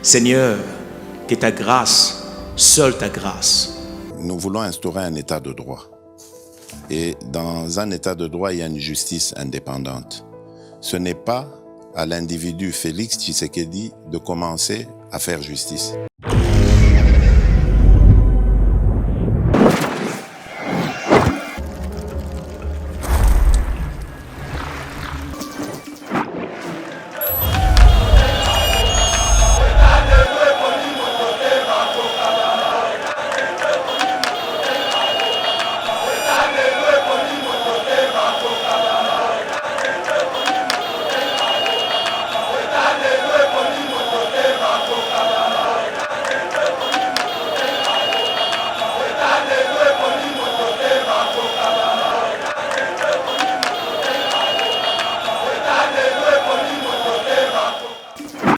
Seigneur, que ta grâce, seule ta grâce. Nous voulons instaurer un état de droit. Et dans un état de droit, il y a une justice indépendante. Ce n'est pas à l'individu Félix Tshisekedi de commencer à faire justice.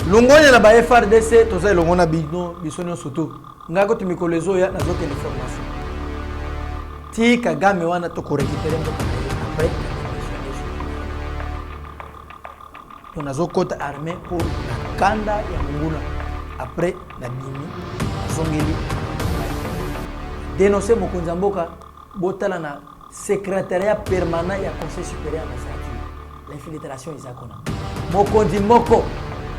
Longonya na ba FRDC toza longona bino bisonyo soto ngako tumikolezo ya nazoke information ti Kagame wana to ko récupérer mboka après to nazokota armée pour la kanda ya munguna après na bimi zongeli dénoncer mokonza mboka botala na secrétariat permanent ya conseil supérieur na Zaki l'infiltration izakona mokonzi moko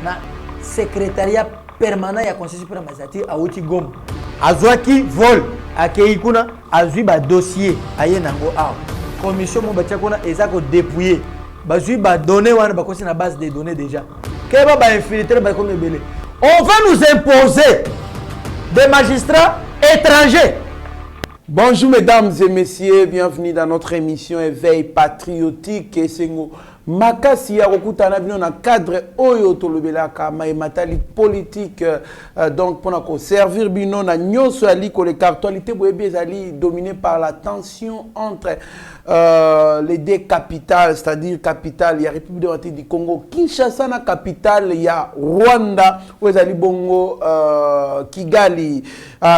na secrétariat permanent ya conseil supérieur Mazati a outi gom azwaki vol akeikuna azwi ba dossier aye nango a commission mo batia kona ezako dépouiller bazwi ba données wana ba kosi na base de données déjà keba ba infiltrer ba comme belé on va nous imposer des magistrats étrangers. Bonjour mesdames et messieurs, bienvenue dans notre émission Éveil patriotique et sengo makasi ya kokutana bino na cadre oyo tolobelaka matali politique donc pour ko servir bino na nyonso ya liko les actualités boyebi ezali dominé par la tension entre les deux capitales, c'est-à-dire capitale ya République démocratique du Congo Kinshasa na capitale ya Rwanda où ezali bongo Kigali.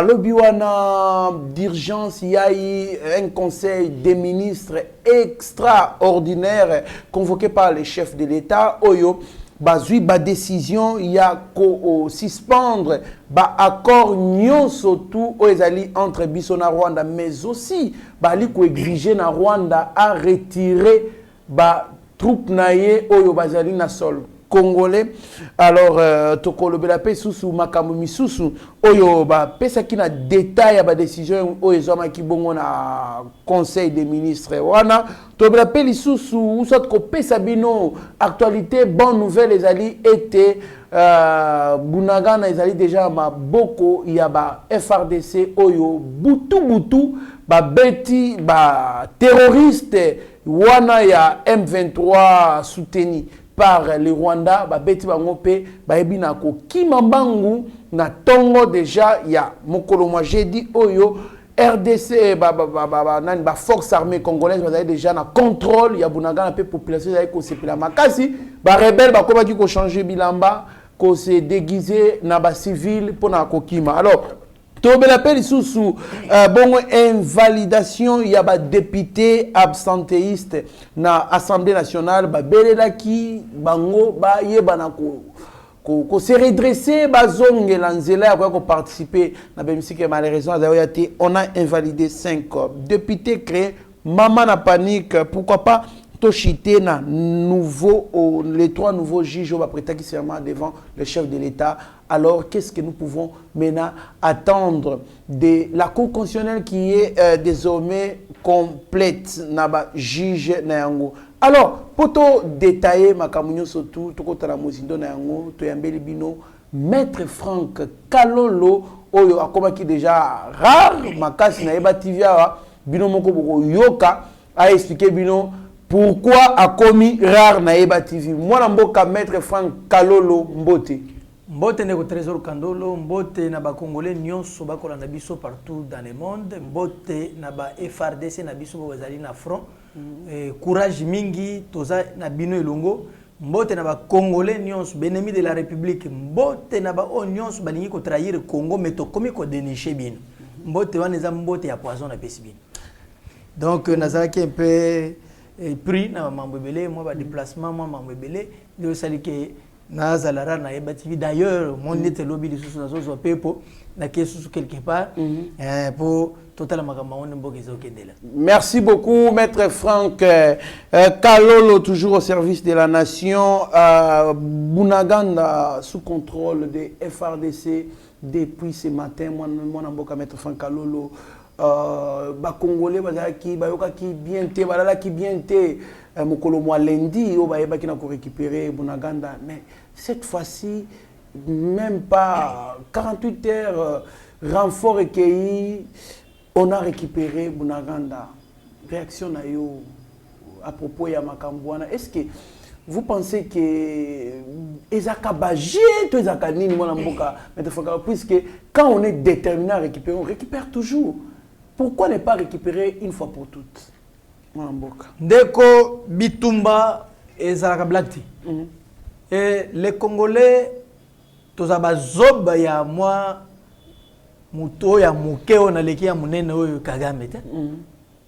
Lobby wana d'urgence il y a eu un conseil des ministres extraordinaire convoqué par les chefs de l'État oyo bazui ba décision il y a ko suspendre ba accord nyonso tout ezali entre biso na Rwanda mais aussi bali ko exiger na Rwanda à retirer ba troupe naye oyo bazali na sol congolais. Alors tokolobela pe susu makambo misusu oyo ba pesa ki na détail ya ba décision oyo ezoma ki bongo na conseil des ministres wana tobela pe lisusu usat ko pesa bino actualité bonne nouvelle ezali été Bunagana ezali déjà maboko ya ba FRDC oyo butu ba beti ba terroriste wana ya M23 soutenu par les Rwanda ba beti bango pe ba ebina ko kimambangu na tongo déjà ya mokolo moi j'ai dit oyo RDC ba force armée congolaise ba déjà na contrôle ya Bunagana pe population ya ko sepela makasi ba rebelle ba komaki ko changer bilamba ko se déguiser na ba civil pona ko kima. Alors tobela pe lisusu bongo invalidation ya ba député absentéiste na Assemblée nationale ba belelaki bango ba yebana ko se redresser bazonge lanzela ko participer na bemisike malheureusement on a invalidé 5 députés créés maman na panique pourquoi pas tochité na nouveau les 3 nouveaux juges va prêter serment devant le chef de l'État. Alors qu'est-ce que nous pouvons maintenant attendre de la Cour constitutionnelle qui est désormais complète naba juge na yango. Alors pour to détailler makamunyo surtout to kota la mozindo na yango to yambeli bino maître Franck Kalolo oyo akomaki déjà rare makasi na eba TV bino moko boko yoka a expliqué bino pourquoi a commis rare na eba TV. Moi mboka maître Franck Kalolo mbote. Mbote ndeko Trésor Kandolo, mbote na ba Congolais nyonso bakola na biso partout dans le monde, mbote na ba FRDC na biso bazali na front. Courage mingi toza na bino elongo, mbote na ba Congolais nyonso benemi de la République, mbote na ba nyonso balingi ko trahir Congo mais to komi ko dénicher bino. Mbote wana za mbote ya poison na pesi bino. Donc nazalaki un peu pris na mambo belé, moi ba déplacement moi mambo belé, de sali que na zalara na ebati d'ailleurs mon était lobby de sous na pepo na kesu quelque part pour total makama on mbokezo kendela. Merci beaucoup maître Franck Kalolo, toujours au service de la nation, Bunaganda sous contrôle des FRDC depuis ce matin. Moi mboka maître Franck Kalolo, ba congolais bazaki bayoka ki bien té balala ki bien té mokolo mwa lundi o ba yeba ki na ko récupérer Bunaganda, mais cette fois-ci même pas 48 heures renfort recueilli, on a récupéré Bunaganda. Réaction na yo à propos ya makambwana, est-ce que vous pensez que ezaka bagé to ezaka nini mwana mboka puisque quand on est déterminé à récupérer, on récupère toujours. Pourquoi ne pas récupérer une fois pour toutes? Ndeko Bitumba et Zarablakti. Et les Congolais, tous les zob ya moi, muto ya mukeo na leki ya munene oyo Kagame.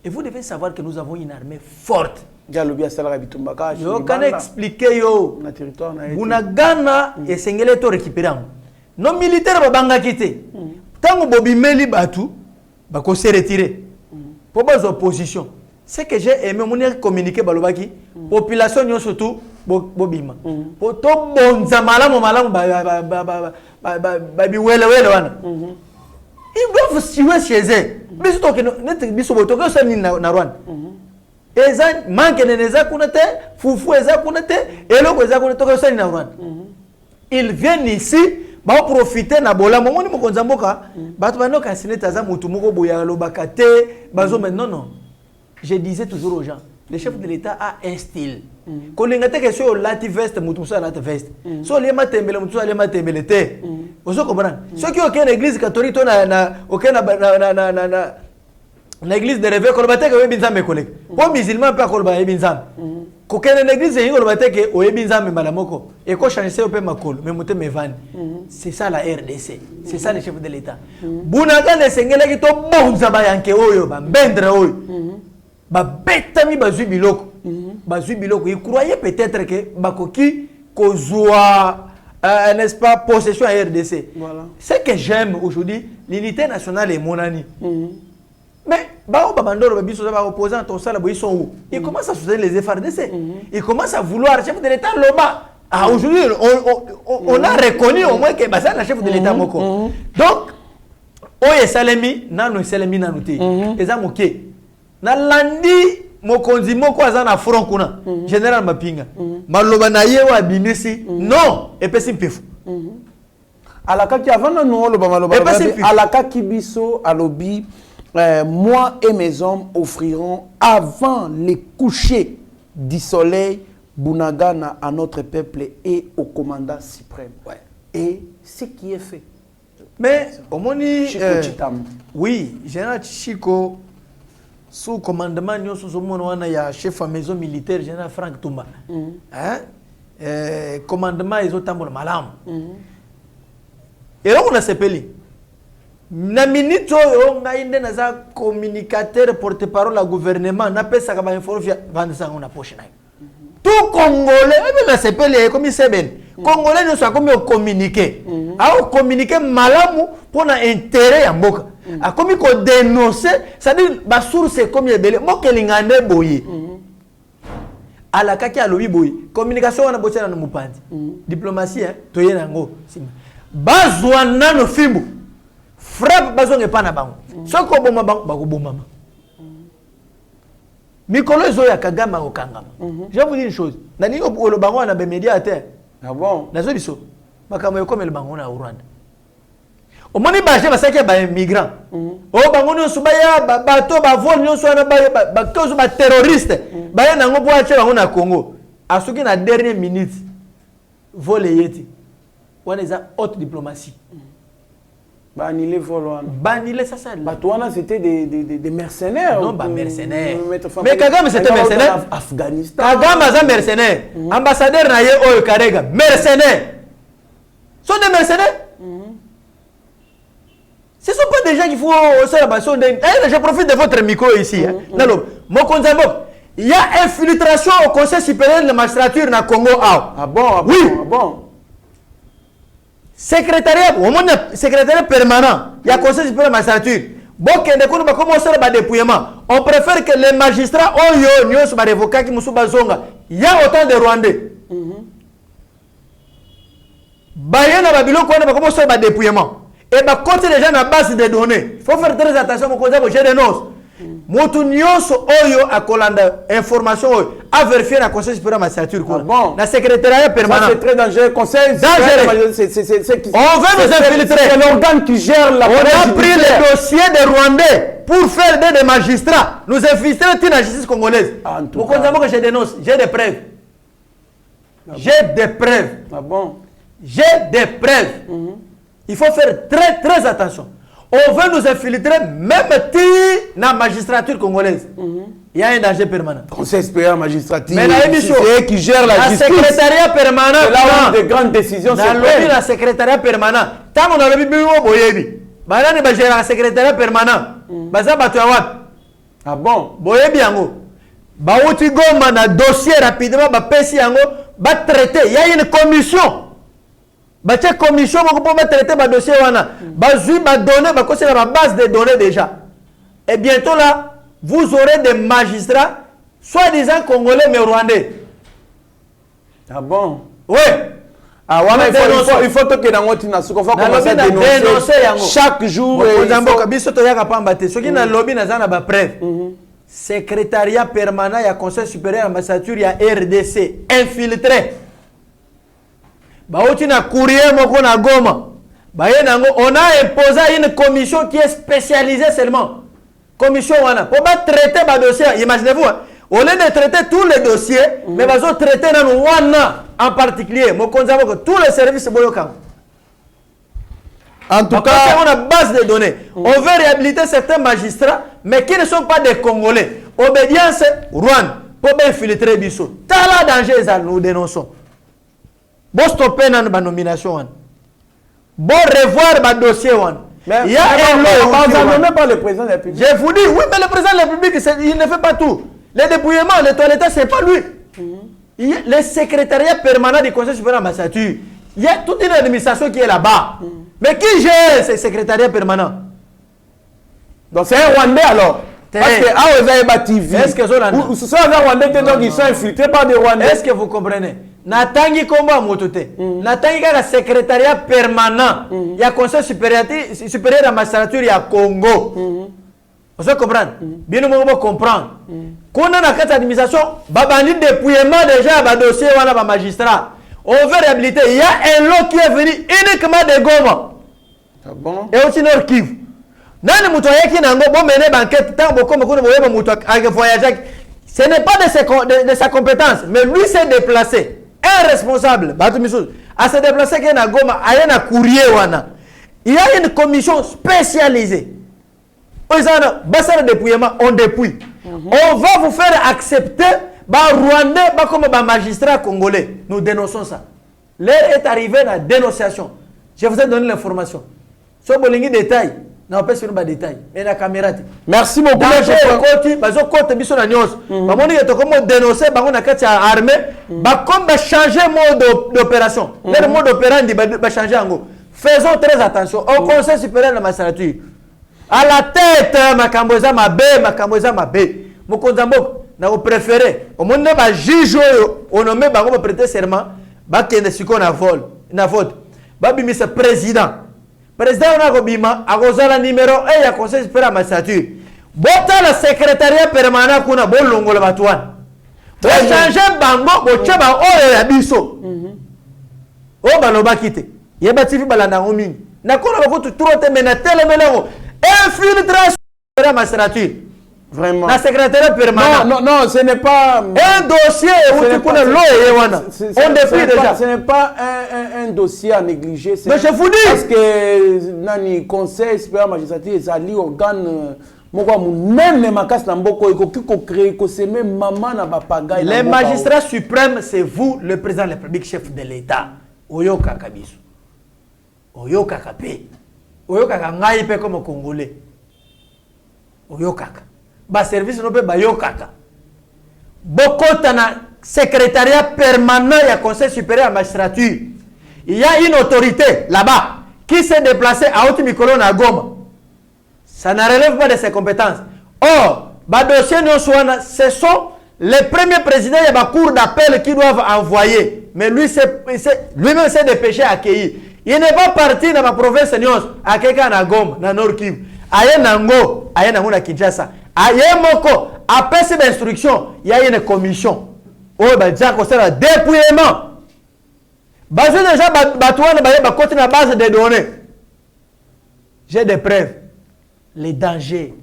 Et vous devez savoir que nous avons une armée forte. Je can expliquer yo. Bunagana et Sengele to récupérer. Nos militaires babanga kité. Tango bobimeli batu, bako se retirer. Pour bas opposition. Ce que j'ai aimé, mon communiquer balobaki, population yo surtout bobima. Pour to bonza malamu biwele wana. Ils doivent suivre chez eux. Mais surtout que net biso boto que ça ni na Rwanda. Eza manque de neza kunate, fufu eza kunate, eloko eza kunate que ça ni na Rwanda. Ils viennent ici, ba profiter na bola momoni mokonza mboka, ba to banoka sineta za mutu moko boya lobaka te, bazo maintenant non. Je disais toujours aux gens, le chef de l'État a un style. Quand on a que sur lati veste, mutusa lati veste. So les matembele mutusa les matembele te. Vous comprenez? Ceux qui ont une église catholique, na l'église de réveil, kolbate que binzam mes collègues. Pour musulman pas kolba binzam. Qu'aucune église est kolbate que o binzam malamoko. Et ko changer au pe makolo, mais muté me van. C'est ça la RDC. C'est ça le chef de l'État. Bunaga le sengela ki to bonza ba yanke oyo ba bendre oyo. Ba betami bazui biloko. Bazui biloko. Il croyait peut-être que bakoki kozwa n'est-ce pas possession à RDC. Voilà. Ce que j'aime aujourd'hui, l'unité nationale est monani. Mais bah babandoro babiso ba opposant ton sala ils sont où? Ils commencent à soutenir les FRDC. Ils commencent à vouloir le chef de l'État Loba. Ah aujourd'hui on a reconnu au moins que bah ça le chef de l'État moko. Donc oye salemi nano salemi nanuti. Eza moké. Na landi mokonzi moko aza na front kuna général Mapinga maloba na ye wa binisi non epesi mpefu alaka ki avant na no loba maloba alaka ki biso alobi moi et mes hommes offriront avant le coucher du soleil Bunagana à notre peuple et au commandant suprême. Ouais. Et ce qui est fait. Mais au moni oui général Chico sous commandement nous sommes ya chef à maison militaire général Franck Tumba. Commandement ils ont tambour malam. Et là on a sepeli. Na minute oyo ngainde na za communicateur porte-parole à gouvernement na pesa ka ba information vendre ça on a poche na. Tout congolais même sepeli comme il seben. Congolais ne soit comme communiquer. A communiquer malamu pour na intérêt ya mboka. A comme ko dénoncer, ça dit ba source comme yebele mo kelingane boyi. Ala kaki alobi boyi. Communication wana botsana na mupandi. Diplomatie to yena ngo. Bazwa nano fimbu. Frappe bazonge pa na bango. Soko boma bango bakoboma. Mikolo zo ya Kagame okangama. Je vais vous dire une chose. Nani le bango na be médiateur. Ah bon? Nazo biso. Makamo yo comme le bango na Rwanda. Au moins il bâche parce qu'il y a des migrants. Oh bango no subaya bateau ba vol no so na ba cause ba terroriste. Ba ya nango bo ache bango na Congo. Asuki na dernière minute vol yeti. On est à haute diplomatie. Banile vol. Banile ça ça. Batouana c'était des mercenaires. Non pas mercenaires. Mais Kagame c'était mercenaire. Afghanistan. Kagame c'est mercenaire. Ambassadeur na ye oyo Karega mercenaire. Sont des mercenaires. Ce ne sont pas des gens qui font ça la je profite de votre micro ici. Il y a infiltration au Conseil supérieur de la magistrature na Congo. Ah bon, oui. Ah bon. secrétariat permanent, il y a conseil supérieur de la magistrature. Bon, on préfère que les magistrats il y a autant de Rwandais. Et quand les gens à base de données, il faut faire très attention au j'ai des noces. Moutunios Oyo a Kolanda information à vérifier la conseil supérieur de la magistrature. Bon. La secrétariat permanent. C'est très dangereux. Conseil on veut nous infiltrer. C'est l'organe qui gère la. On a pris le dossier des Rwandais pour faire des magistrats. Nous infiltrer toute la justice congolaise. Vous comprenez que j'ai des noces, j'ai des preuves. J'ai des preuves. Ah bon? J'ai des preuves. Il faut faire très très attention. On veut nous infiltrer même dans la magistrature congolaise. Il y a un danger permanent. Conseil supérieur magistrature. Mais c'est eux qui gèrent la justice. La secrétariat permanent. C'est là où de grandes décisions se prennent. La secrétariat permanent. Tant qu'on a le bibi au boyebi. Maintenant, on va gérer la secrétariat permanent. Baza batouawat. Ah bon? Boyebi yango. Baouti goma na dossier rapidement. Ba pesi yango. Ba traiter. Il y a une commission. Une commission pour traiter le dossier. La base de données déjà. Et bientôt là, vous aurez des magistrats, soi-disant congolais mais rwandais. Ah bon? Oui. Ah, il faut que nous commencer à dénoncer chaque jour. Secrétariat permanent, il y a conseil supérieur à la magistrature, il y a RDC, infiltré. On a imposé une commission qui est spécialisée seulement. Commission wana pour traiter le dossier. Imaginez-vous, au lieu de traiter tous les dossiers, mais ils vont traiter wana en particulier. Tous les services boyokam. En tout cas, on a base de données. On veut réhabiliter certains magistrats, mais qui ne sont pas des Congolais. Obédience Rwanda pour infiltrer Bissot. Tala danger, nous dénonçons. Bon stopper dans la nomination. Bon revoir le dossier. Mais il y a un nommé par le président de la République. Je vous dis, oui, mais le président de la République, il ne fait pas tout. Les dépouillements, les toilettes, ce n'est pas lui. Le secrétariat permanent du Conseil supérieur de la magistrature, il y a toute une administration qui est là-bas. Mais qui gère ce secrétariat permanent? Donc c'est un Rwandais alors. Parce que Aozaïba TV. Est-ce que ce sont des Rwandais donc ils sont infiltrés par des Rwandais. Est-ce que vous comprenez? Natangi combat motote. Natangi le secrétariat permanent. Il y a conseil supérieur de la magistrature, il y a Congo. Vous comprenez? Bien nous devons comprendre. Quand on a cette administration, babani dépouillement déjà un dossier voilà ba magistrat. On veut réhabiliter. Il y a un lot qui est venu uniquement de Goma. Ah bon? Et aussi Nord Kivu. Nani mutoye qui n'a pas mené banquette tant beaucoup voyager. Ce n'est pas de sa compétence, mais lui s'est déplacé. Un responsable, à se déplacer qui est à Goma, à un courrier wana. Il y a une commission spécialisée. On dépouille. On va vous faire accepter Rwandais comme magistrat congolais. Nous dénonçons ça. L'heure est arrivée à la dénonciation. Je vous ai donné l'information. Si vous avez des détails, non, pas sur les détails. Mais la caméra. Merci beaucoup. Dénoncer, armée, comme changer mode d'opération. Le mode opérandi va changer en gros. Faisons très attention au Conseil supérieur de la magistrature. À la tête, Makamboza Mabé, Makamboza Mabé. Mokonzambo, na préféré. Au monde ba juge on nommé ba ko prêter serment, ba kende siko na vol, na vote. Ba bimi ce président. Président on a kobima akozala numéro 1 ya conseil supérieur de la magistrature. Bota le secrétariat permanent kuna bolongola batwana. Bo changer bango bo tchaba oyo ya biso. O baloba kite. Yeba TV balanda ngomini. Na kola ba ko trop te mena telemelego. Infiltration de la magistrature. Vraiment. La secrétaire permanent. Non, ce n'est pas. Un dossier où tu connais l'eau et on déplie déjà. Ce n'est pas un dossier à négliger. Mais je vous dis. Parce que Nani Conseil supérieur magistrature, c'est un organe. Les magistrats suprêmes, c'est vous, le président de la République, chef de l'État. Oyoka Kabisu. Oyoka Kapé. Oyoka Kangaïpe comme Congolais. Oyoka. Ba service no pe ba yokaka. Bokota na secrétariat permanent ya conseil supérieur à la magistrature. Il y a une autorité là-bas qui s'est déplacée à Haute-Mikolo à Goma. Ça ne relève pas de ses compétences. Or, ce sont les premiers présidents de la cour d'appel qui doivent envoyer. Mais lui-même s'est dépêché à accueillir. Il n'est pas parti dans ma province à quelqu'un à Goma, dans Nord Kivu. Aye Nango, aye Nango na Kinshasa. Aye Moko, après cette instruction, il y a une commission. Oh, déjà, c'est le dépouillement. Basé déjà, côté la base des données. J'ai des preuves. Les dangers.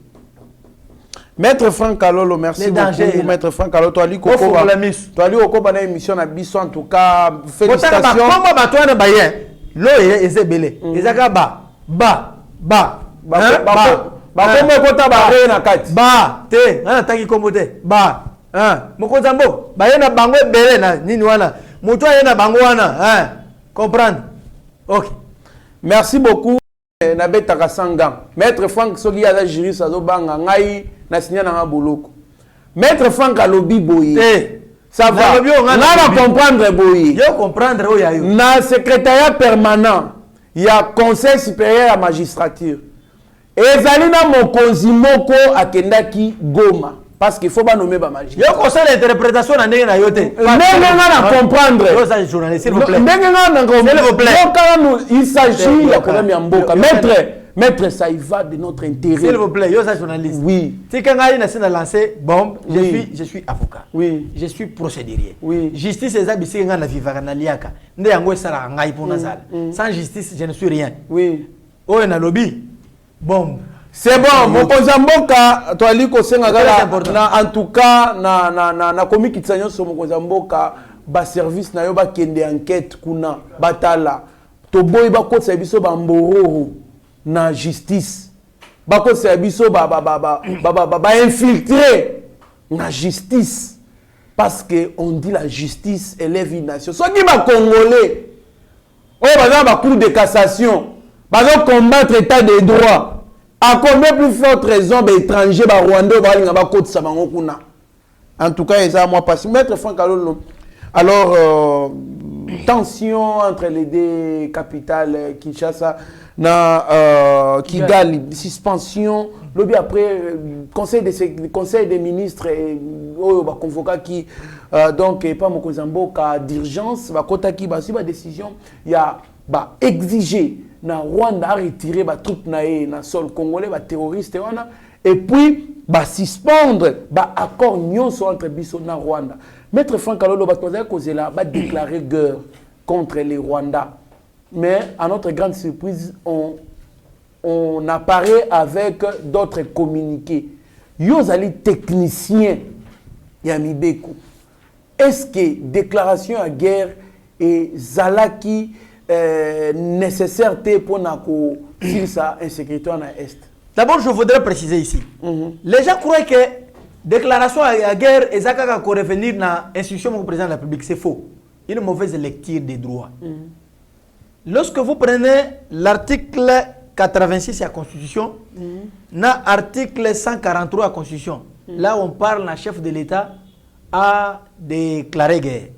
Maître Franck Kalolo, merci beaucoup. Maître Franck Kalolo, tu as lu une émission à Bissou, en tout cas, félicitations. Comment Batouane Bayen, l'eau est belé. Ils ont merci beaucoup. Nabeta Sangam. Maître Franck Sogi a jury Sazobanga ngai na signé na boloko. Maître Franck Alobi Boye. Ça va. On va comprendre Boye. Yo comprendre oyayo. Na secrétariat permanent, il y a conseil supérieur à magistrature. Et Zalina Mokonzi Moko akendaki Goma. Parce qu'il faut pas nommer ba magistrat. Yo conseil d'interprétation na ndenge na yote. Mais comprendre. Yo ça journaliste s'il vous plaît. S'il vous plaît. Il s'agit de la problème Yamboka. Maître, ça y va de notre intérêt. S'il vous plaît, yo ça journaliste. Oui. Si quand il a lancé bombe, je suis avocat. Oui. Je suis procédurier. Oui. Justice est habituée à vivre na liaka. Nde yango sala ngai pour nazal. Sans justice, je ne suis rien. Oui. Oh na lobby. Bombe. C'est bon, mon Kozamboka, toi liko senga en tout cas na komi kitsanyo so mon Kozamboka ba service na yo ba kende enquête kuna batala. To boy ba ko biso ba mbororo na justice. Ba ko biso ba infiltré na justice parce que on dit la justice élève une nation. So qui ba congolais. Oh ba cour de cassation, ba combattre état de droit. À combien plus forte raison les étrangers rwandais en tout cas, ça moi passe. Maître Franck Kalolo. Alors, tension entre les deux capitales, Kinshasa, Kigali, suspension. Lobby après, conseil des ministres, convoqué qui donc pas mon Kozamboka d'urgence, kota qui ba décision, il y a exiger na Rwanda a retiré ba troupes na sol congolais ba terroristes et puis ba suspendre ba accord nyonso entre biso na Rwanda. Maître Franck Kalolo ba déclarer guerre contre les Rwandais. Mais à notre grande surprise, on apparaît avec d'autres communiqués. Yozali technicien Yamibeko. Est-ce que déclaration à guerre et Zalaki nécessaire pour sa insécurité en Est? D'abord, je voudrais préciser ici. Les gens croient que déclaration à guerre et Zaka ko revenir dans l'institution du président de la République, c'est faux. Une mauvaise lecture des droits. Lorsque vous prenez l'article 86 de la Constitution, l'article 143 de la Constitution, là on parle, le chef de l'État a déclaré guerre.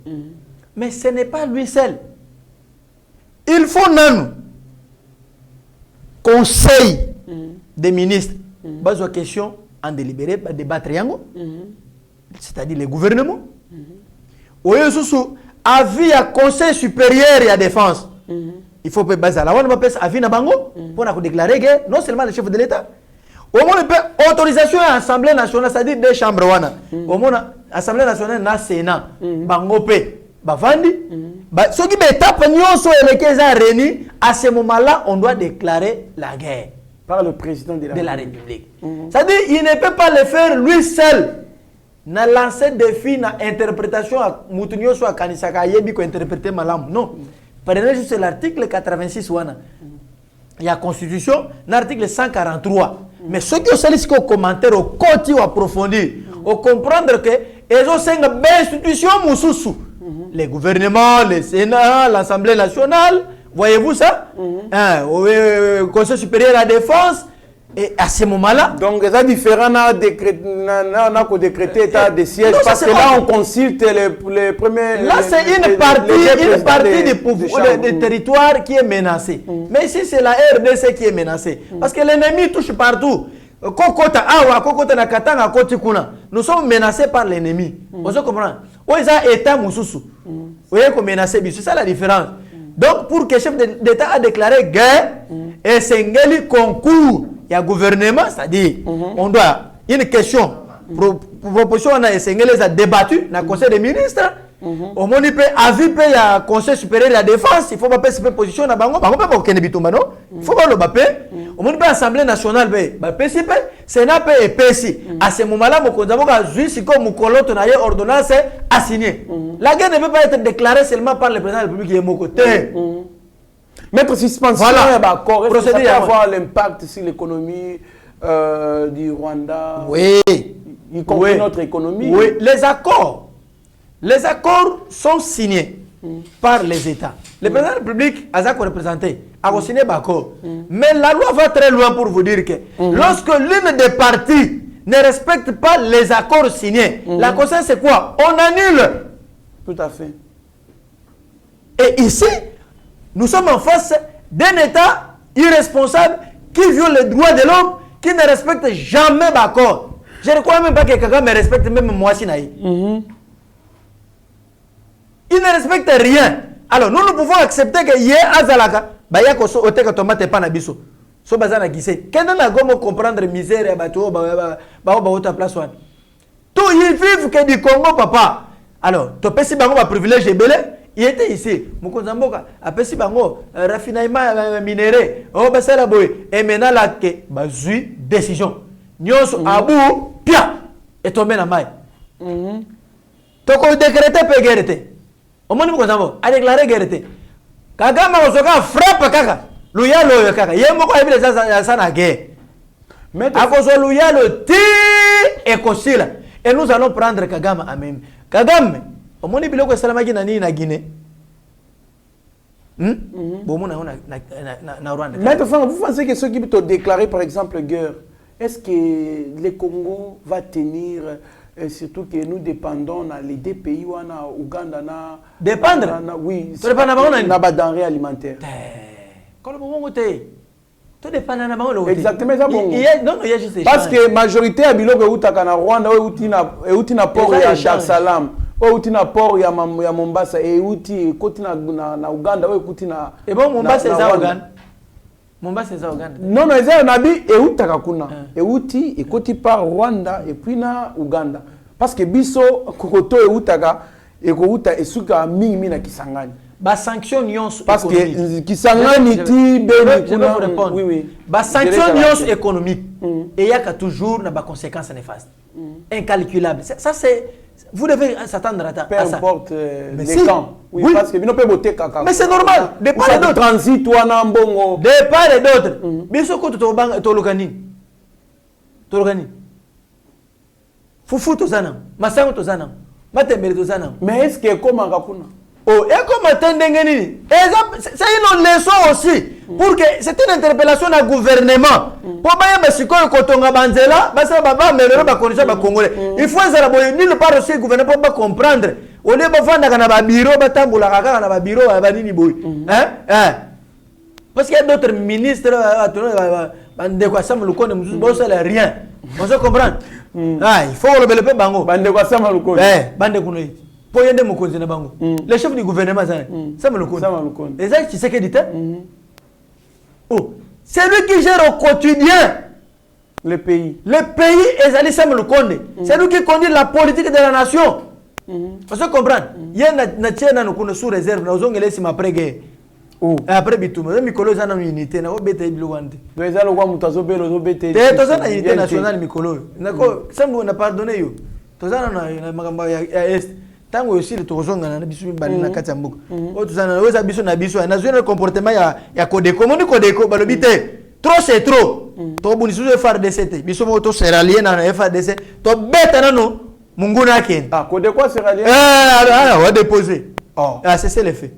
Mais ce n'est pas lui seul. Il faut nous conseil des ministres, base aux questions en délibéré, débattre, c'est-à-dire le gouvernement. Avis à conseil supérieur et à défense. Il faut que base à la avis na bango pour déclarer guerre, non seulement le chef de l'État. Au moins autorisation à l'Assemblée nationale, c'est-à-dire des chambres au moins l'Assemblée nationale na Sénat, bango pe. Bavandi, ce qui est étape réunis, à ce moment-là, on doit déclarer la guerre par le président de la République. C'est-à-dire qu'il ne peut pas le faire lui seul. Na lancé défi na interprétation à Moutounio soit Kanisaka Yebi ko interpréter malam. Non. Prenez juste l'article 86 wana. Il y a constitution, l'article 143. Mais ceux qui ont saisi au commentaire au côté ou approfondir, au comprendre que ils ont 5 institutions mususu. Les gouvernements, le Sénat, l'Assemblée nationale, voyez-vous ça? Au Conseil supérieur à la défense, Et à ce moment-là... Donc, c'est différent de décréter état de siège, parce que là, on consulte les premiers... Là, c'est une partie du pouvoir, des territoires qui est menacée. Mais ici, c'est la RDC qui est menacée. Parce que l'ennemi touche partout. Nous sommes menacés par l'ennemi. Vous comprenez? C'est ça la différence. Donc, pour que le chef d'État a déclaré guerre, et c'est un concours, il y a gouvernement, c'est-à-dire, on doit, une question, proposition, on a débattu dans le Conseil des ministres, au moins, il avis, il y a le Conseil supérieur de la défense, il faut pas faire cette position, il faut pas le bapé, au moins, l'Assemblée nationale, Sénat et PSI. À ce moment-là, nous avons juste comme nous ordonnance assignée. La guerre ne peut pas être déclarée seulement par le président de la République qui est mon côté. Mettre suspension, voilà. D'accord, est-ce que ça peut avoir l'impact sur l'économie du Rwanda? Oui. Y compris notre économie? Oui, les accords sont signés par les États. Le président de la République a représenté, a signé l'accord. Mais la loi va très loin pour vous dire que lorsque l'une des parties ne respecte pas les accords signés, la conséquence c'est quoi? On annule. Tout à fait. Et ici, nous sommes en face d'un État irresponsable qui viole les droits de l'homme, qui ne respecte jamais l'accord. Je ne crois même pas que quelqu'un me respecte, même moi, Sinaï. Il ne respecte rien. Alors, nous pouvons accepter que y a Azalaka, il y a que tomate pas na biso. So bazana gissé. Quand on a gomo comprendre misère et bateau, ba place one. Tout ils vivent que du Congo, papa. Alors, tu peux si bango ba privilège belé. Il était ici. Mukonzamboka, après si bango raffinement minéré. Oh ba ça la boy. Et maintenant là que bazui décision. Nyos abou pia et tombé na mai. Toko décréter pe guerre. Au moins, nous a déclaré guerre. Kagame a frappe kaka. Luya loyo kaka. Yemo ko ebile ça na guerre. Mais à cause de Luya le ti et Kosila. Et nous allons prendre Kagame à même. Kagame, au moins il biloko salamaki na na Guinée. Bon mon na Rwanda. Mais vous pensez que ceux qui ont déclaré par exemple guerre, est-ce que le Congo va tenir? Et surtout que nous dépendons dans les deux pays, Ouganda, dépendre? Oui, tu dépends de la denrée alimentaire. Exactement, ça bon. Parce que la majorité de Biloko Outaka na Rwanda, outi na port ya Dar es Salaam, outi na port ya Mombasa, et outi koti na Ouganda, outi na. Et bon, Mombasa c'est ça Ouganda. Mombasa c'est ça Ouganda. Non, non, c'est nabi et outaka kuna. Et outi et koti par Rwanda et puis na Ouganda. Parce que biso kokoto et outaka et kouta et suka mingi na Kisangani. Ba sanction nyonso parce que Kisangani ti beni kuna. Oui oui. Ba sanction nyonso économique et il y a toujours na ba conséquences néfastes. Incalculable. Ça c'est vous devez s'attendre à ça. Peu importe les camps. Oui, oui, parce que nous pouvons voter caca. Mais c'est normal. De part et d'autre. Transit ou anambongo. De part et d'autre. Biso ko to lokani. To lokani. Fufu to zana. Masango to zana. Matembele to zana. Mais est-ce que comment kakuna? Oh, et comment tendengeni? C'est une leçon aussi pour que c'est une interpellation au gouvernement. Pour que les Sikoyo Kotonga Banzela, il faut que nulle part aussi le gouvernement pour comprendre. Au lieu de faire un bureau, un bureau, parce qu'il y a d'autres ministres, rien. On se comprend. Il faut le bango. Pour y bango. Le chef du gouvernement, ça me le connaît. Les gens qui savent qu'il dit. Oh, c'est lui qui gère au quotidien le pays. Le pays est allé ça me le connaît. C'est lui qui conduit la politique de la nation. Vous comprenez? Il y a une sous réserve. Nous avons laissé ma pré-guerre. Après bitum, Mikolo zana unité na obete bilwande. Doeza lo kwa mutazo belo zo bete. Te tozana unité nationale Mikolo. Nako sambu na pardonner yo. Tozana na makambo ya est. Tango aussi le tozonga na bisu bali na kati ya mbuka. O tozana weza biso na biso na zone comportement ya Kodeko. Moni Kodeko balobi te. Trop c'est trop. To bunisuzo FARDC. Biso mo to seralien na FARDC. To beta nano munguna ken. Ah Kodeko seralien. On va déposer. Ah c'est le fait.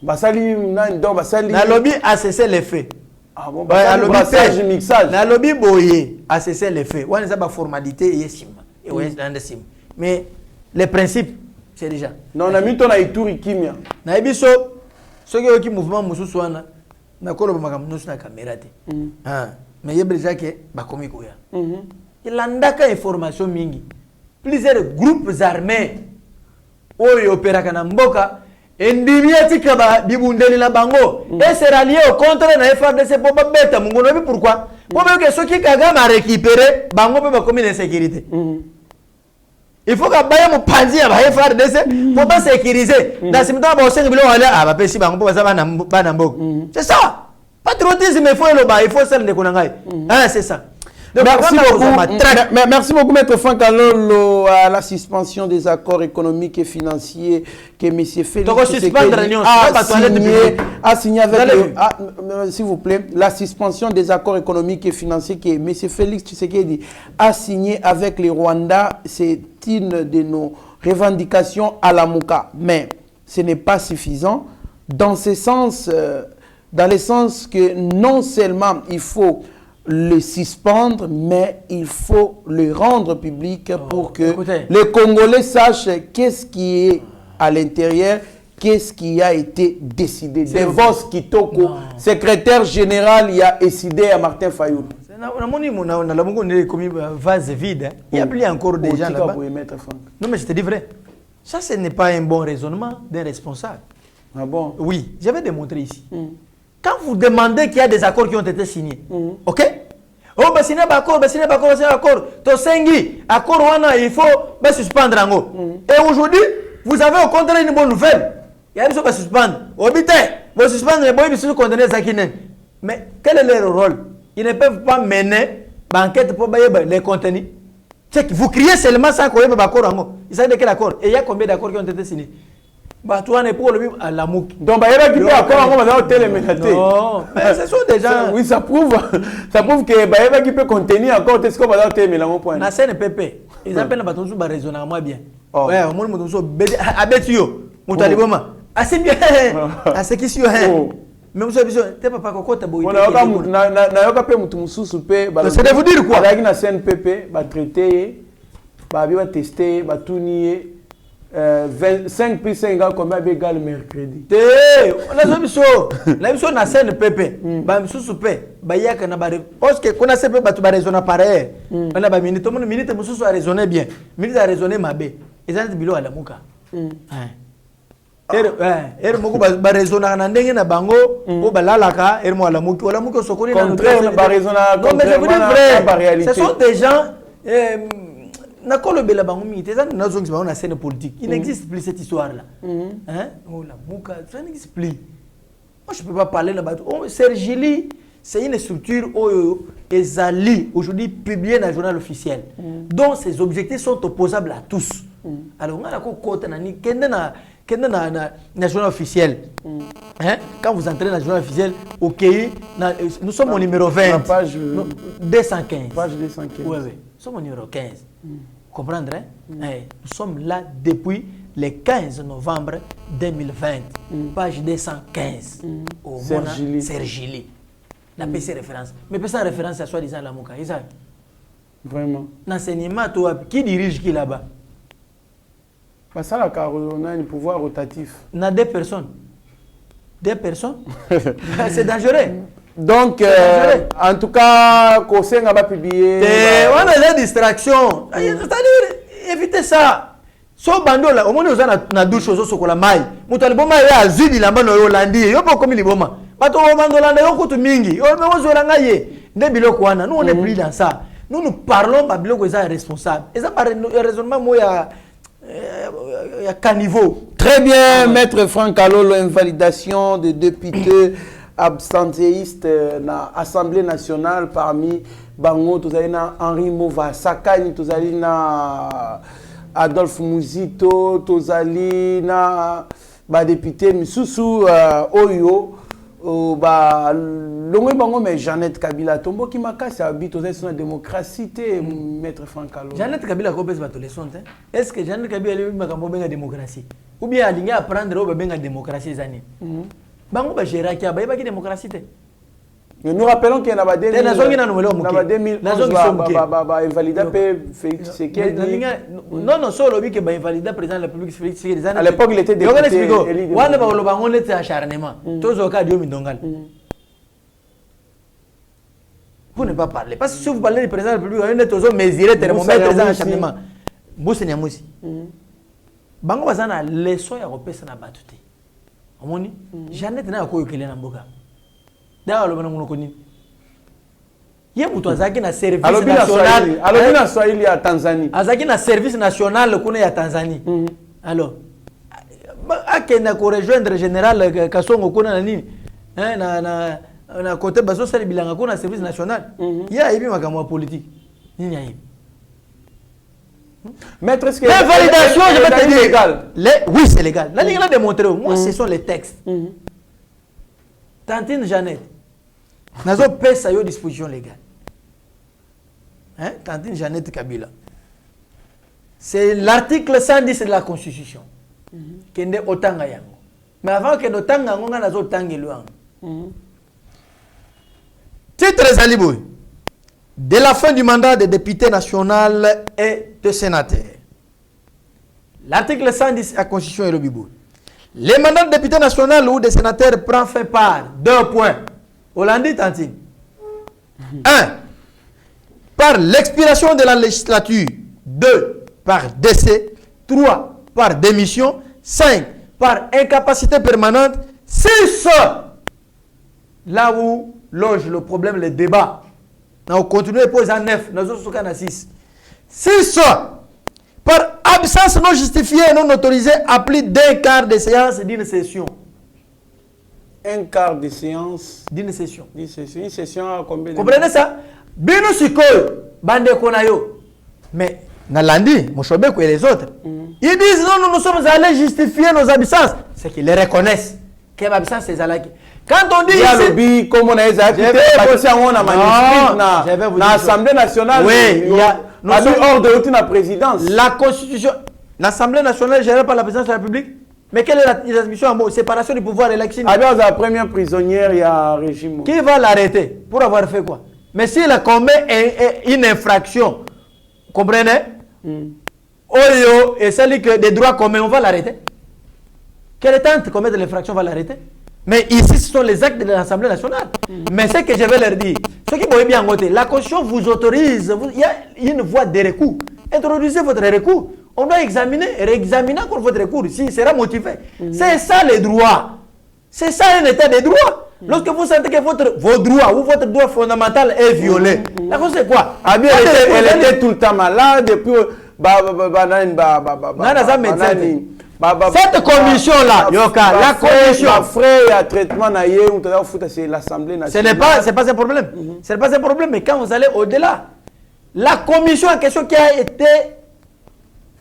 Basali donc basali na lobby a cessé les faits. Ah bon, bah, le brassage, mixage. Na lobby boye, assesser les faits. On a pas formalité et sim. Et on est sim. Mais les principes, c'est déjà. Non, on a mis ton aïtouri kimia. Na ebiso, ce qui mouvement mususuana, na kolo makam nusu na caméra te. Ah, mais yebri jake ba komi ko ya. Il andaka information mingi. Plusieurs groupes armés oyo opéraka na mboka endimiati kaba bibundeli la bango et c'est rallié au contre na FARDC pour ba beta mungo no bi pourquoi pour que ceux qui Kagame récupérer bango pe ba komi insécurité. Il faut que baya mo panzi ya ba FARDC pour pas sécuriser. Dans ce temps ba osenga bilo wala aba pesi bango pour ça bana mboka. C'est ça. Patriotisme il faut celle de konangai. Ah c'est ça. Merci beaucoup. Merci beaucoup, Maître Franck Alolo, à la suspension des accords économiques et financiers que M. Félix a signé avec s'il vous plaît, la suspension des accords économiques et financiers que M. Félix Tshisekedi a signé avec les Rwandais, c'est une de nos revendications à la Mouka. Mais ce n'est pas suffisant dans ce sens, dans le sens que non seulement il faut le suspendre, mais il faut le rendre public pour que les Congolais sachent qu'est-ce qui est à l'intérieur, qu'est-ce qui a été décidé. Devos Kitoko, secrétaire général, il a décidé à Martin Fayoulou. Vase vide. Il y a plus encore des gens là-bas. Non, mais je te dis vrai. Ça, ce n'est pas un bon raisonnement d'un responsable. Ah bon? Oui, je vais démontrer ici. Quand vous demandez qu'il y a des accords qui ont été signés, ok? Oh, bah, signé d'accord, bah, signé d'accord, signé d'accord. Tosengi, accord, il faut bah, suspendre en haut. Et aujourd'hui, vous avez au contraire une bonne nouvelle. Il y a des choses à suspendre. Obité, vous suspendre les boys, vous condamnez Zakinen. Mais quel est leur rôle? Ils ne peuvent pas mener l'enquête pour les contenus. Vous criez seulement sans qu'on ait un accord en haut. Ils savent de quel accord? Et il y a combien d'accords qui ont été signés? Bah, toi, on est pour le même à la mouque. Donc, bah, il y a qui peut accord en haut, non, mais ce sont des gens. Oui, ça prouve que bah, il y a qui peut contenir encore ce qu'on va faire mais là mon point. Na CNPP, ils appellent la bâton sous raisonnement bien. Ouais, au moins mon sous abetio, mon taliboma. Assez bien. Assez qui sur hein. Mais vous avez besoin, t'es pas quoi t'as beau. Na yoka pe mutu mususu pe ba. C'est de vous dire quoi? Avec na CNPP, ba traiter, ba bien tester, ba tourner 5 plus 5 combien égale mercredi. La mission na CNPP, ba mususu pe, ba yaka na ba parce que qu'on a CNPP ba tu ba raisonner pareil. On a ba minute, tout le monde minute mususu a raisonner bien. Minute a raisonner mabe. Ils ont bilo à la muka. Moko ba raisonner na ndenge na bango o ba lalaka mo ala muki wala muki sokoni na ba raisonner. Non mais je vous dis vrai, ce sont des gens na kolobela bango mi teza na zongi ba on a scène politique. Il n'existe plus cette histoire là. Hein? Oh la muka, ça n'existe plus. Moi je peux pas parler là-bas. Sergili, c'est une structure ezali aujourd'hui publiée dans le journal officiel. Donc ces objectifs sont opposables à tous. Alors on a la côte nani kende na journal officiel. Hein? Quand vous entrez dans le journal officiel, ok, nous sommes au numéro 20. Page 215. Page 215. Oui, oui. Nous sommes au numéro 15. Comprendre, hein? Nous sommes là depuis le 15 novembre 2020. Page 215. Au Sergili. La PC référence. Mais PC référence à soi-disant la Mouka. Vraiment. L'enseignement, qui dirige qui là-bas? Ça, là, on a un pouvoir rotatif. On a deux personnes. Deux personnes? C'est dangereux. Donc, en tout cas, Kosen n'a pas publié. On a des distractions. C'est-à-dire, évitez ça. So bando là, au moins nous avons deux choses sur la maille. Mutaliboma ya azidi la mbano Yolandi. Yo pas comme liboma. Bato bando là, yo kutu mingi. Yo me wozo langa ye. Ne biloko wana. Nous on est plus dans ça. Nous parlons pas biloko ça responsable. Et ça par raisonnement moi il y a caniveau. Très bien, Maître Franck Alolo, invalidation de députés absentéistes dans l'Assemblée nationale parmi Bango, tout ça, Henri Mova, Sakani, tout ça, Adolphe Mouzito, tout ça, député Misusu Oyo, Longue Bango, mais Jeannette Kabila, Tombo qui m'a cassé, habite aux démocratie, Maître Franck Alolo. Jeannette Kabila, est-ce que Jeannette Kabila est la démocratie? Ou bien elle a apprendre la démocratie? Bango ba gérer qui a ba démocratie. Nous rappelons qu'il y en a 2011 invalida Félix Tshisekedi. Non, solo que invalida président de la République Félix Tshisekedi. À l'époque, il était député. On était acharnement. Tous au cas de Mindongal. Vous ne pas parler. Parce que si vous parlez du président de la République, vous êtes toujours mesuré, thermomètre, président acharnement. Moussa Niamousi. Bango bazana leçon ya kopesa na batute. Omoni? Janet na ko yokele na mboka. Dawa lo bana munokoni. Ye mutu azaki na service national. Alors na Swahili ya Tanzanie. Azaki na service national kuna ya Tanzanie. Alors akenda ko rejoindre général Kasongo kuna na nini? Na côté baso sali bilanga kuna service national. Ya ibi makamwa politique. Nini aibi? Maître, est-ce que les validations, je vais te dire, légal. Oui, c'est légal. La Ligue l'a démontré. Moi, ce sont les textes. Tantine Jeannette, nous avons payé à disposition légale. Hein? Tantine Jeannette Kabila. C'est l'article 110 de la Constitution. Qui est Otanga Yango. Mais avant que Otanga, on a Otanga Luang. Titre Zaliboui. De la fin du mandat des députés nationaux et de sénateurs. L'article 110 de la Constitution est le Bibou. Les mandats de députés nationaux ou de sénateurs prend fait par 2 points. Hollandi Tantine. 1. Par l'expiration de la législature. 2. Par décès. 3. Par démission. 5. Par incapacité permanente. 6. Là où loge le problème, le débat. Nous continuons à poser en 9, nous sommes à 6. 6. Par absence non justifiée et non autorisée à plus d'un quart de séance d'une session. Un quart de séance d'une session. Une session à combien de... Comprenez ça? Bino Sikoyo, Bande Konayo. Mais, Nalandi, Moshobeko et les autres, ils disent non, nous sommes allés justifier nos absences. C'est qu'ils les reconnaissent. Quelle absence c'est Zalaki? Quand on dit ici, comme on a l'Assemblée nationale, oui, il y a hors de la présidence. La Constitution, l'Assemblée nationale gérée par la présidence de la République. Mais quelle est la transmission en mot? Séparation du pouvoir et l'élection. Alors, la première prisonnière, il y a un régime. Qui va l'arrêter? Pour avoir fait quoi? Mais s'il a commis une infraction, comprenez? Oyo et celle que des droits communs, on va l'arrêter. Quelle tente commettre l'infraction va l'arrêter? Mais ici, ce sont les actes de l'Assemblée nationale. Mais ce que je vais leur dire, ceux qui vont bien voter, la Constitution vous autorise, il y a une voie de recours. Introduisez votre recours. On doit examiner, réexaminer encore votre recours, s'il sera motivé. C'est ça les droits. C'est ça un état de droit. Lorsque vous sentez que vos droits ou votre droit fondamental est violé, la cause c'est quoi? Elle était tout le temps malade, et puis... Cette commission-là, la commission. Ce n'est pas un problème. Ce n'est pas un problème, mais quand vous allez au-delà, la commission en question qui a été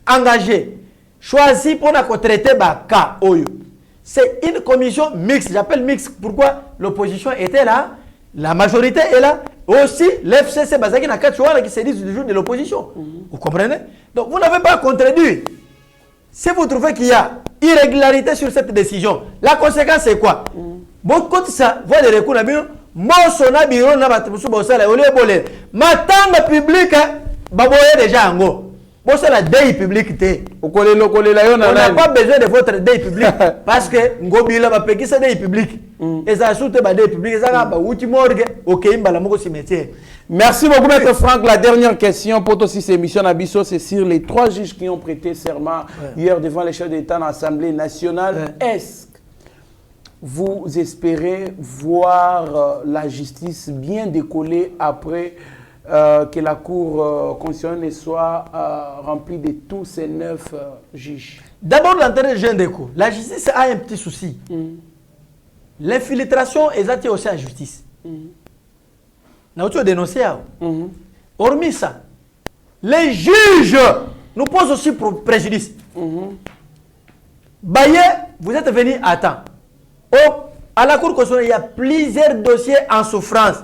engagée, choisie pour traiter le cas, c'est une commission mixte. J'appelle mixte. Pourquoi? L'opposition était là, la majorité est là. Aussi, l'FCC Bazaki n'a qu'à qui se dit du jour de l'opposition. Vous comprenez? Donc, vous n'avez pas contredit. Si vous trouvez qu'il y a irrégularité sur cette décision, la conséquence c'est quoi? Beaucoup ça, voie de recours, Monsona Biro n'a pas de matanga publique, baboye déjà en go. Bon, c'est la deuil public. On n'a pas besoin de votre deuil public parce que Ngobila va payer sa deuil public. Et ça soute ba deuil public, ça va outi morgue, OK, mbala moko cimetière. Merci beaucoup, Maître Franck. La dernière question pour aussi cette émission Abisso, c'est sur les 3 juges qui ont prêté serment hier devant les chefs d'État dans l'Assemblée nationale. Est-ce que vous espérez voir la justice bien décoller après que la Cour constitutionnelle soit remplie de tous ces 9 juges? D'abord, l'intérêt jeune des cours. La justice a un petit souci. L'infiltration est aussi en justice. Nous avons dénoncé. Hormis ça, les juges nous posent aussi préjudice. Baye, vous êtes venu à temps. À la Cour constitutionnelle, il y a plusieurs dossiers en souffrance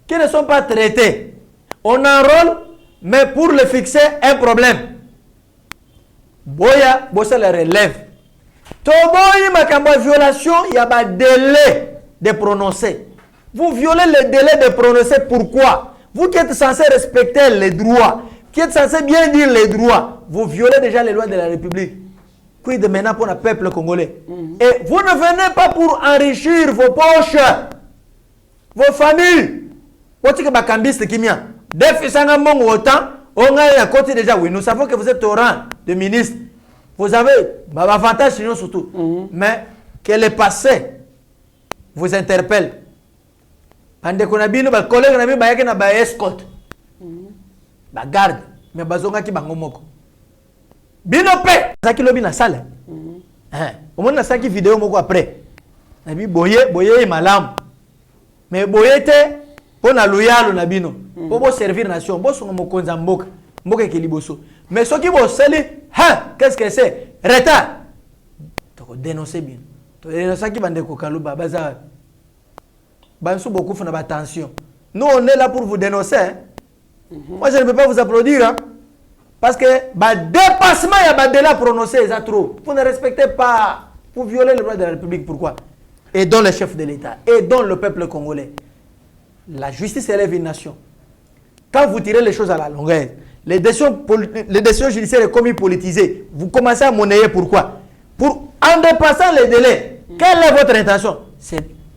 qui ne sont pas traités. On enrôle, mais pour le fixer, un problème. Boya, Bossa le relève. Toboyi, ma violation, il y a un délai de prononcer. Vous violez le délai de prononcer. Pourquoi? Vous qui êtes censé respecter les droits, qui êtes censé bien dire les droits, vous violez déjà les lois de la République. Quid maintenant pour le peuple congolais? Et vous ne venez pas pour enrichir vos poches, vos familles. Vous savez déjà, oui, nous savons que vous êtes au rang de ministre. Vous avez l'avantage sinon surtout. Mais que le passé vous interpelle. Pendant qu'on a bien nos collègues, on a bien na escorte, ba garde, mais bazonga ki bangomoko. Bino pe, ça qui lobi na salle. Au moins na ça qui vidéo moko après. Na bi boye malam. Mais boye te pour na loyal na bino. Pour servir nation, bo songo mokonza mboka. Mboka ki liboso. Mais ceux qui vont sali, qu'est-ce que c'est? Retard. Tu dénoncer bien. Tu dénoncer qui bande ko kaluba bazar. Beaucoup font attention. Nous, on est là pour vous dénoncer. Hein. Moi, je ne peux pas vous applaudir. Hein. Parce que le dépassement, il y a des délais prononcés, c'est trop. Vous ne respectez pas. Vous violez le droit de la République. Pourquoi? Et dont le chef de l'État. Et dont le peuple congolais. La justice élève une nation. Quand vous tirez les choses à la longueur, les décisions judiciaires sont commis politisées. Vous commencez à monnayer. Pourquoi? En dépassant les délais. Quelle est votre intention?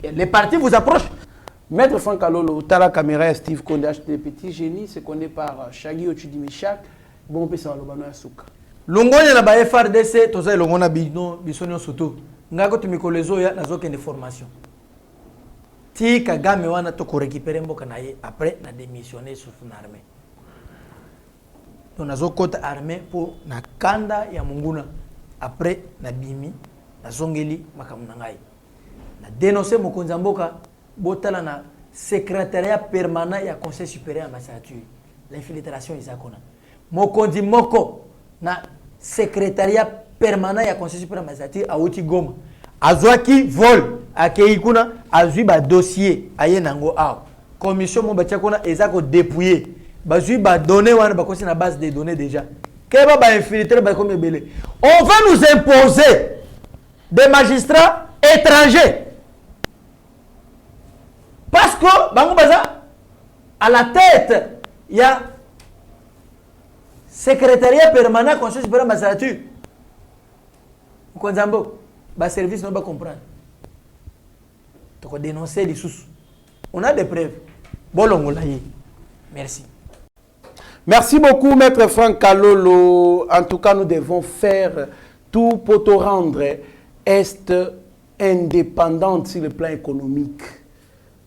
Les partis vous approchent. Maître Franck Alolo, Tala Caméra, Steve Konde, des petits génies, c'est connu par Shaggy Ochudi Michak. Bon, on peut savoir le bano à Souka. Longonia na ba FRDC, toza longona bisonio soto. Ngako tumikolezo ya nazo kende formation. Ti Kagame wana to ko récupérer mboka na ye après na démissionner sur son armée. Donc nazo kota armée pour na kanda ya munguna après na bimi na zongeli makamuna ngai. Na dénoncer mokonza mboka botala na secrétariat permanent ya conseil supérieur en magistrature. L'infiltration isakona. Mokonzi moko na secrétariat permanent ya conseil supérieur en magistrature a oti Goma. Azwaki vol akeikuna azwi ba dossier aye nango aw. Commission mo batia kona ezako dépouiller. Bazwi ba données wana ba kosi na base de données déjà. Keba ba infiltrer ba comme belé. On va nous imposer des magistrats étrangers. Parce que, à la tête, il y a secrétariat permanent conseil supérieur de la magistrature. Vous comprenez? Le service ne va pas comprendre. Donc, on dénonce les sous. On a des preuves. Merci. Merci beaucoup, Maître Franck Kalolo. En tout cas, nous devons faire tout pour te rendre Est indépendante sur le plan économique.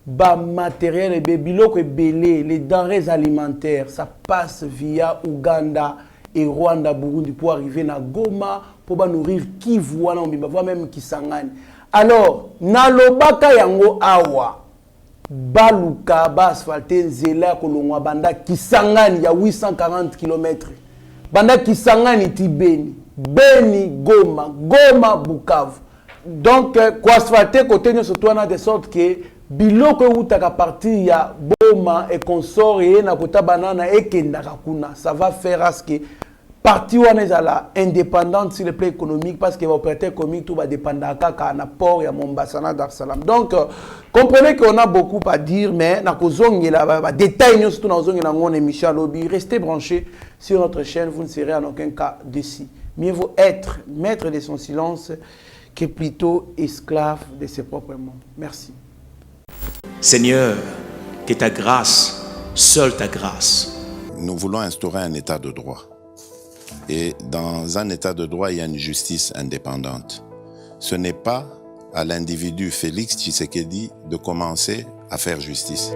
Bas matériel et biloko et belé, les denrées alimentaires, ça passe via Ouganda et Rwanda, Burundi pour arriver à Goma, pour nourrir Kivu, voire même Kisangani. Alors, nalobaka yango awa, baluka, ba asphalté, zela, kolongwa, banda Kisangani, il y a 840 km. Banda Kisangani, Tibeni, Beni, Goma, Goma, Bukavu. Donc, quoi asphalté, côté nous surtout de sorte que biloko utaka partir ya Boma et consort et na kota banana et kendaka kuna, ça va faire à ce que parti wana ezala indépendante sur le plan économique parce que l'opérateur économique tout va dépendre kaka na port ya Mombasa na Dar es Salaam. Donc comprenez qu'on a beaucoup à dire mais na kozongela ba détail nous surtout na kozongela ngone Michel Lobby, restez branchés sur notre chaîne, vous ne serez en aucun cas déçus. Mieux vaut être maître de son silence que plutôt esclave de ses propres mots. Merci. Seigneur, que ta grâce, seule ta grâce. Nous voulons instaurer un état de droit. Et dans un état de droit, il y a une justice indépendante. Ce n'est pas à l'individu Félix Tshisekedi de commencer à faire justice.